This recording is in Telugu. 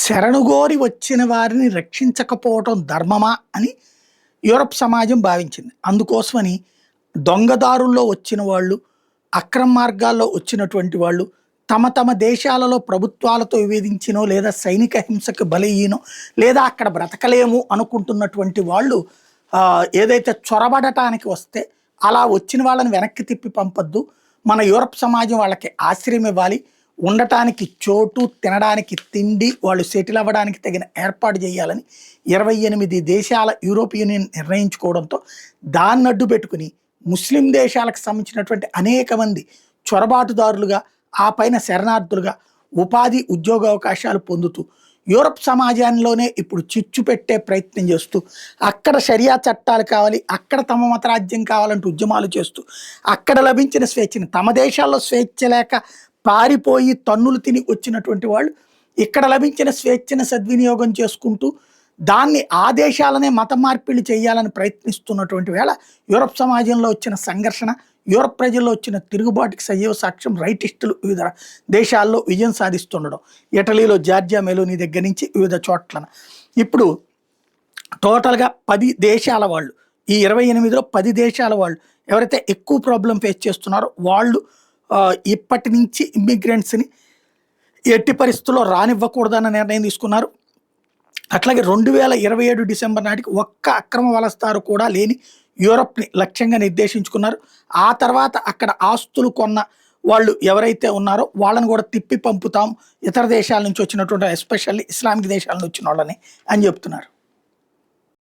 శరణుగోరి వచ్చిన వారిని రక్షించకపోవటం ధర్మమా అని యూరప్ సమాజం భావించింది. అందుకోసమని దొంగదారుల్లో వచ్చిన వాళ్ళు, అక్రమ మార్గాల్లో వచ్చినటువంటి వాళ్ళు, తమ తమ దేశాలలో ప్రభుత్వాలతో విభేదించినో లేదా సైనిక హింసకు బలయ్యినో లేదా అక్కడ బ్రతకలేము అనుకుంటున్నటువంటి వాళ్ళు ఏదైతే చొరబడటానికి వస్తే అలా వచ్చిన వాళ్ళని వెనక్కి తిప్పి పంపొద్దు. మన యూరప్ సమాజం వాళ్ళకి ఆశ్రయం ఇవ్వాలి, ఉండటానికి చోటు, తినడానికి తిండి, వాళ్ళు సెటిల్ అవ్వడానికి తగిన ఏర్పాటు చేయాలని 28 దేశాల యూరోప్ యూనియన్ నిర్ణయించుకోవడంతో దాన్ని అడ్డు పెట్టుకుని ముస్లిం దేశాలకు సంబంధించినటువంటి అనేక మంది చొరబాటుదారులుగా, ఆ పైన శరణార్థులుగా ఉపాధి ఉద్యోగ అవకాశాలు పొందుతూ యూరప్ సమాజంలోనే ఇప్పుడు చిచ్చు పెట్టే ప్రయత్నం చేస్తూ అక్కడ షరియా చట్టాలు కావాలి, అక్కడ తమ మత రాజ్యం కావాలంటూ ఉద్యమాలు చేస్తూ అక్కడ లభించిన స్వేచ్ఛని, తమ దేశాల్లో స్వేచ్ఛ లేక పారిపోయి తన్నులు తిని వచ్చినటువంటి వాళ్ళు ఇక్కడ లభించిన స్వేచ్ఛను సద్వినియోగం చేసుకుంటూ దాన్ని ఆ దేశాలనే మత మార్పిడి చేయాలని ప్రయత్నిస్తున్నటువంటి వేళ యూరప్ సమాజంలో వచ్చిన సంఘర్షణ, యూరప్ ప్రజల్లో వచ్చిన తిరుగుబాటుకి సజీవ సాక్ష్యం రైటిస్టులు వివిధ దేశాల్లో విజయం సాధిస్తుండడం. ఇటలీలో జార్జియా మెలోని దగ్గర నుంచి వివిధ చోట్ల ఇప్పుడు టోటల్గా 10 దేశాల వాళ్ళు, ఈ 28లో 10 దేశాల వాళ్ళు ఎవరైతే ఎక్కువ ప్రాబ్లం ఫేస్ చేస్తున్నారో వాళ్ళు ఇప్పటి నుంచి ఇమ్మిగ్రెంట్స్ని ఎట్టి పరిస్థితుల్లో రానివ్వకూడదన్న నిర్ణయం తీసుకున్నారు. అట్లాగే 2027 డిసెంబర్ నాటికి ఒక్క అక్రమ వలసదారు కూడా లేని యూరప్ని లక్ష్యంగా నిర్దేశించుకున్నారు. ఆ తర్వాత అక్కడ ఆస్తులు కొన్న వాళ్ళు ఎవరైతే ఉన్నారో వాళ్ళని కూడా తిప్పి పంపుతాం, ఇతర దేశాల నుంచి వచ్చినటువంటి ఎస్పెషల్లీ ఇస్లామిక్ దేశాల నుంచి వచ్చిన వాళ్ళని అని చెప్తున్నారు.